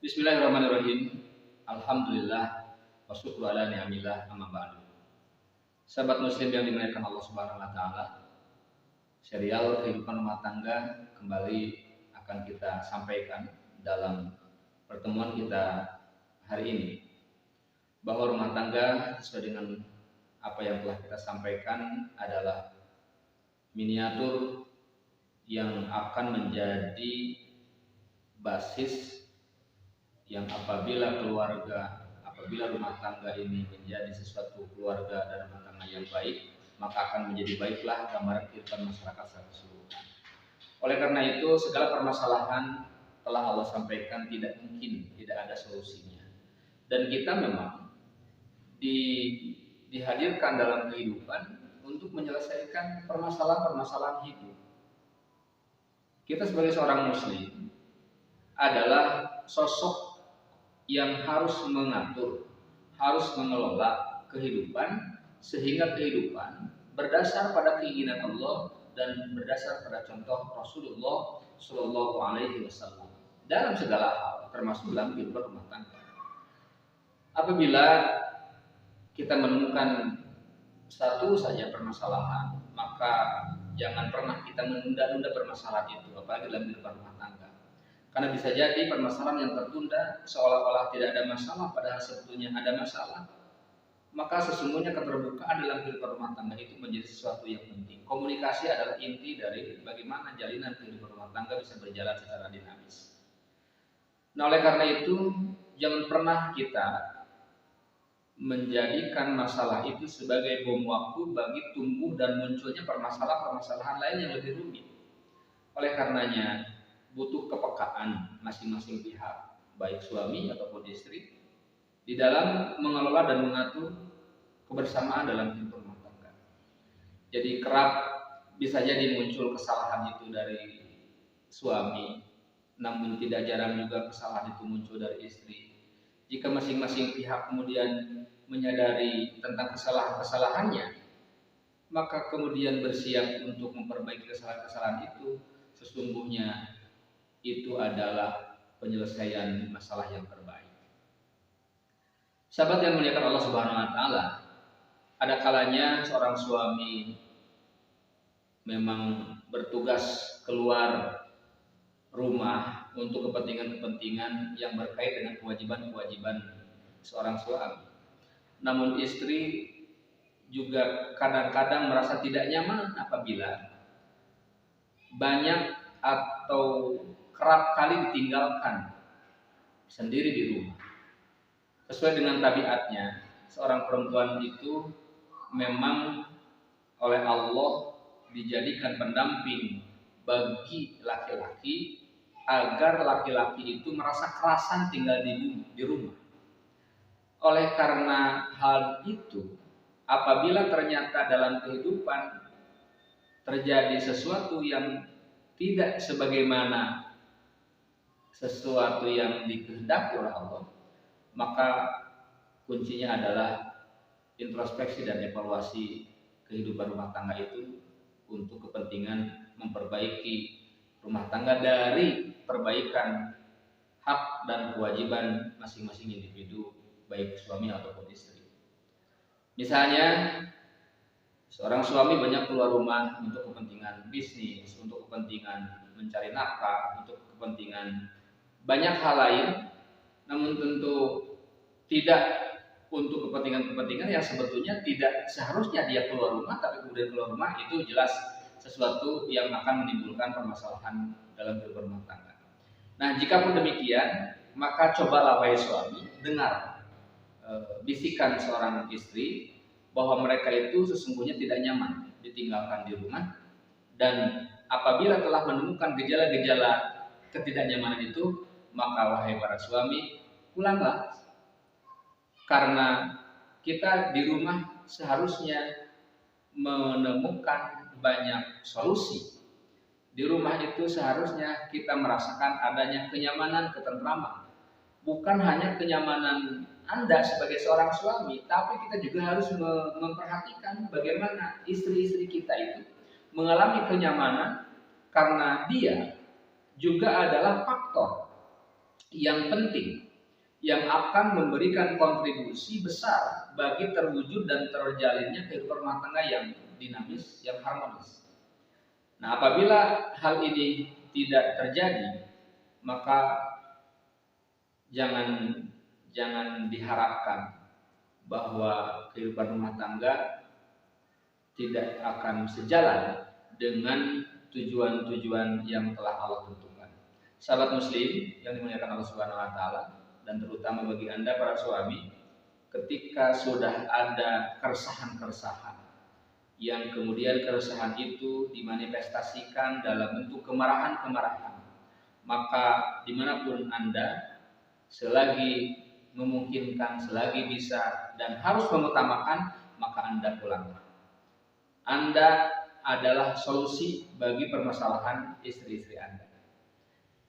Bismillahirrahmanirrahim. Alhamdulillah wa syukru ala ni'amillah amma ba'du. Sahabat muslim yang dimuliakan Allah Subhanahu wa taala, serial kehidupan rumah tangga kembali akan kita sampaikan dalam pertemuan kita hari ini. Bahwa rumah tangga sesuai dengan apa yang telah kita sampaikan adalah miniatur yang akan menjadi basis yang apabila rumah tangga ini menjadi sesuatu keluarga dan rumah tangga yang baik, maka akan menjadi baiklah gambaran kehidupan masyarakat secara keseluruhan. Oleh karena itu, segala permasalahan telah Allah sampaikan tidak mungkin tidak ada solusinya. Dan kita memang dihadirkan dalam kehidupan untuk menyelesaikan permasalahan-permasalahan hidup. Kita sebagai seorang muslim adalah sosok yang harus mengatur, harus mengelola kehidupan sehingga kehidupan berdasar pada keinginan Allah dan berdasar pada contoh Rasulullah Shallallahu Alaihi Wasallam dalam segala hal, termasuk dalam kehidupan rumah tangga. Apabila kita menemukan satu saja permasalahan, maka jangan pernah kita menunda-nunda permasalahan itu, apalagi dalam kehidupan rumah tangga. Karena bisa jadi permasalahan yang tertunda seolah-olah tidak ada masalah, padahal sebetulnya ada masalah. Maka sesungguhnya keterbukaan dalam kehidupan rumah tangga itu menjadi sesuatu yang penting. Komunikasi adalah inti dari bagaimana jalinan kehidupan rumah tangga bisa berjalan secara dinamis. Nah, oleh karena itu, jangan pernah kita menjadikan masalah itu sebagai bom waktu bagi tumbuh dan munculnya permasalahan-permasalahan lain yang lebih rumit. Oleh karenanya, butuh kepekaan masing-masing pihak, baik suami ataupun istri, di dalam mengelola dan mengatur kebersamaan dalam kehidupan rumah tangga. Jadi kerap bisa jadi muncul kesalahan itu dari suami, namun tidak jarang juga kesalahan itu muncul dari istri. Jika masing-masing pihak kemudian menyadari tentang kesalahan-kesalahannya, maka kemudian bersiap untuk memperbaiki kesalahan-kesalahan itu, sesungguhnya itu adalah penyelesaian masalah yang terbaik. Sahabat yang muliakan Allah Subhanahu wa taala, ada kalanya seorang suami memang bertugas keluar rumah untuk kepentingan-kepentingan yang berkait dengan kewajiban-kewajiban seorang suami. Namun istri juga kadang-kadang merasa tidak nyaman apabila banyak atau kerap kali ditinggalkan sendiri di rumah. Sesuai dengan tabiatnya, seorang perempuan itu memang oleh Allah dijadikan pendamping bagi laki-laki agar laki-laki itu merasa kerasan tinggal di rumah. Oleh karena hal itu, apabila ternyata dalam kehidupan terjadi sesuatu yang tidak sebagaimana sesuatu yang dikehendaki oleh Allah, maka kuncinya adalah introspeksi dan evaluasi kehidupan rumah tangga itu untuk kepentingan memperbaiki rumah tangga dari perbaikan hak dan kewajiban masing-masing individu, baik suami ataupun istri. Misalnya, seorang suami banyak keluar rumah untuk kepentingan bisnis, untuk kepentingan mencari nafkah, untuk kepentingan banyak hal lain, namun tentu tidak untuk kepentingan-kepentingan yang sebetulnya tidak seharusnya dia keluar rumah, tapi kemudian keluar rumah itu jelas sesuatu yang akan menimbulkan permasalahan dalam kehidupan rumah tangga. Nah, jika pun demikian, maka cobalah wahai suami dengar bisikan seorang istri bahwa mereka itu sesungguhnya tidak nyaman ditinggalkan di rumah, dan apabila telah menemukan gejala-gejala ketidaknyamanan itu, maka wahai para suami, pulanglah. Karena kita di rumah seharusnya menemukan banyak solusi. Di rumah itu seharusnya kita merasakan adanya kenyamanan, ketentraman. Bukan hanya kenyamanan Anda sebagai seorang suami, tapi kita juga harus memperhatikan bagaimana istri-istri kita itu mengalami kenyamanan, karena dia juga adalah faktor yang penting, yang akan memberikan kontribusi besar bagi terwujud dan terjalinnya kehidupan rumah tangga yang dinamis, yang harmonis. Nah, apabila hal ini tidak terjadi, maka jangan diharapkan bahwa kehidupan rumah tangga tidak akan sejalan dengan tujuan-tujuan yang telah Allah tentukan. Sahabat muslim yang dimuliakan Allah Subhanahu wa taala, dan terutama bagi Anda para suami, ketika sudah ada keresahan-keresahan yang kemudian keresahan itu dimanifestasikan dalam bentuk kemarahan-kemarahan, maka dimanapun Anda, selagi memungkinkan, selagi bisa dan harus mengutamakan, maka Anda pulanglah. Anda adalah solusi bagi permasalahan istri-istri Anda.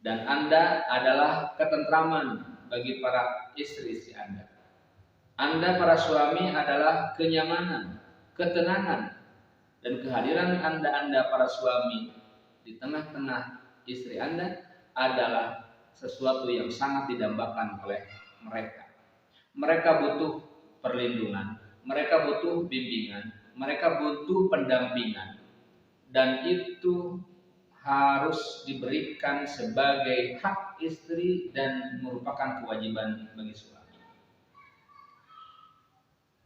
Dan Anda adalah ketentraman bagi para istri-istri Anda. Anda para suami adalah kenyamanan, ketenangan, dan kehadiran Anda para suami di tengah-tengah istri Anda adalah sesuatu yang sangat didambakan oleh mereka. Mereka butuh perlindungan, mereka butuh bimbingan, mereka butuh pendampingan, dan itu harus diberikan sebagai hak istri dan merupakan kewajiban bagi suami.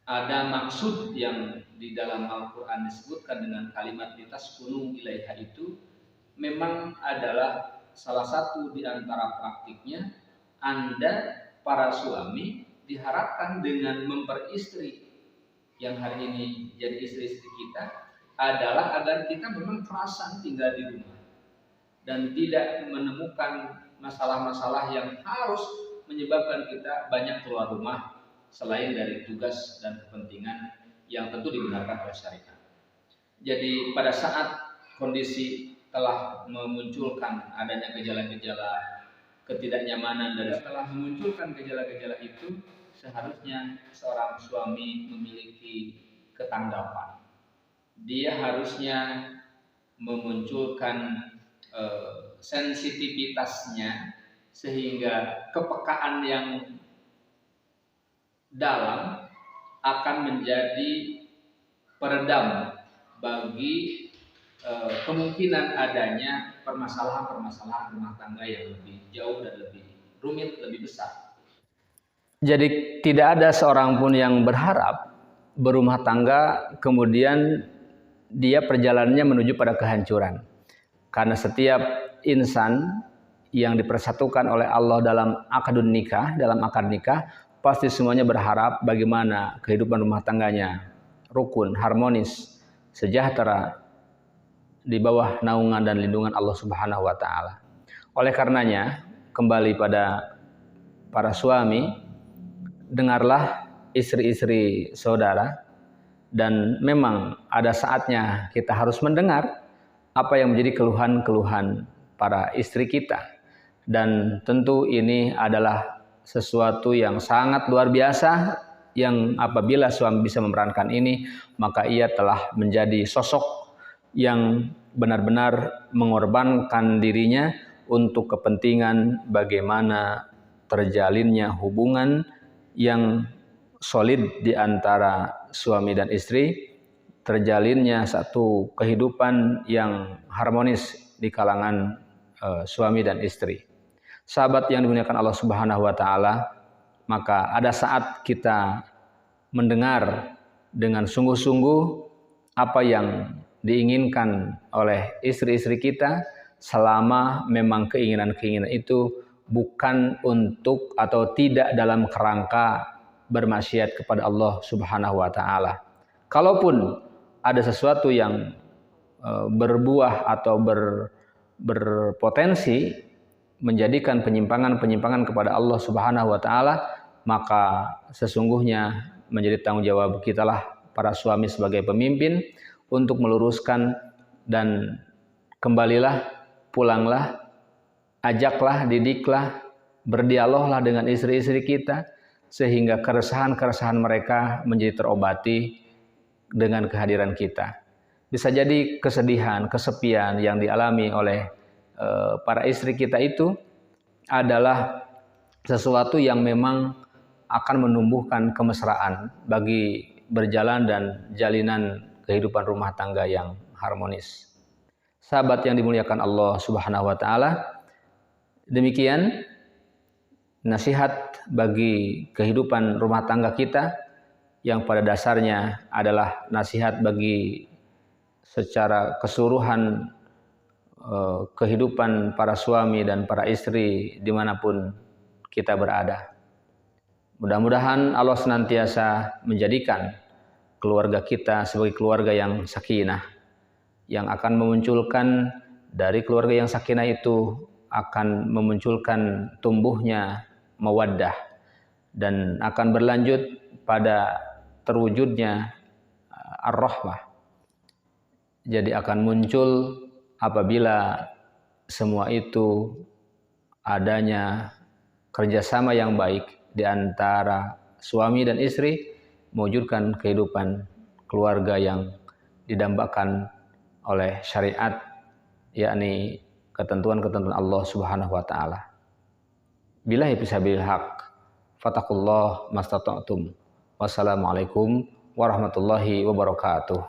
Ada maksud yang di dalam Al-Quran disebutkan dengan kalimat litaskunu ilaiha, itu memang adalah salah satu di antara praktiknya Anda para suami diharapkan dengan memperistri yang hari ini jadi istri-istri kita adalah agar kita memang kerasan tinggal di rumah dan tidak menemukan masalah-masalah yang harus menyebabkan kita banyak keluar rumah selain dari tugas dan kepentingan yang tentu dibenarkan oleh syariat. Jadi pada saat kondisi telah memunculkan adanya gejala-gejala ketidaknyamanan dan telah memunculkan gejala-gejala itu, seharusnya seorang suami memiliki ketanggapan. Dia harusnya memunculkan sensitivitasnya sehingga kepekaan yang dalam akan menjadi peredam bagi kemungkinan adanya permasalahan-permasalahan rumah tangga yang lebih jauh dan lebih rumit, lebih besar. Jadi tidak ada seorang pun yang berharap berumah tangga kemudian dia perjalanannya menuju pada kehancuran. Karena setiap insan yang dipersatukan oleh Allah dalam akadun nikah, dalam akad nikah, pasti semuanya berharap bagaimana kehidupan rumah tangganya rukun, harmonis, sejahtera di bawah naungan dan lindungan Allah Subhanahu wa taala. Oleh karenanya, kembali pada para suami, dengarlah istri-istri saudara, dan memang ada saatnya kita harus mendengar apa yang menjadi keluhan-keluhan para istri kita. Dan tentu ini adalah sesuatu yang sangat luar biasa, yang apabila suami bisa memerankan ini, maka ia telah menjadi sosok yang benar-benar mengorbankan dirinya untuk kepentingan bagaimana terjalinnya hubungan yang solid di antara suami dan istri, terjalinnya satu kehidupan yang harmonis di kalangan suami dan istri. Sahabat yang dimuliakan Allah Subhanahu wa taala, maka ada saat kita mendengar dengan sungguh-sungguh apa yang diinginkan oleh istri-istri kita, selama memang keinginan-keinginan itu bukan untuk atau tidak dalam kerangka bermaksiat kepada Allah Subhanahu wa taala. Kalaupun ada sesuatu yang berbuah atau berpotensi menjadikan penyimpangan-penyimpangan kepada Allah Subhanahu wa taala, maka sesungguhnya menjadi tanggung jawab kitalah para suami sebagai pemimpin untuk meluruskan, dan kembalilah, pulanglah, ajaklah, didiklah, berdialoglah dengan istri-istri kita sehingga keresahan-keresahan mereka menjadi terobati dengan kehadiran kita. Bisa jadi kesedihan, kesepian yang dialami oleh para istri kita itu adalah sesuatu yang memang akan menumbuhkan kemesraan bagi berjalan dan jalinan kehidupan rumah tangga yang harmonis. Sahabat yang dimuliakan Allah Subhanahu wa taala, demikian nasihat bagi kehidupan rumah tangga kita yang pada dasarnya adalah nasihat bagi secara keseluruhan kehidupan para suami dan para istri dimanapun kita berada. Mudah-mudahan Allah senantiasa menjadikan keluarga kita sebagai keluarga yang sakinah, yang akan memunculkan dari keluarga yang sakinah itu akan memunculkan tumbuhnya mawaddah dan akan berlanjut pada terwujudnya ar-rahmah. Jadi akan muncul apabila semua itu adanya kerjasama yang baik di antara suami dan istri, mewujudkan kehidupan keluarga yang didambakan oleh syariat, yakni ketentuan-ketentuan Allah Subhanahu wa taala. Billahi bisabil haq, fatakullah mastata'tum. Wassalamualaikum warahmatullahi wabarakatuh.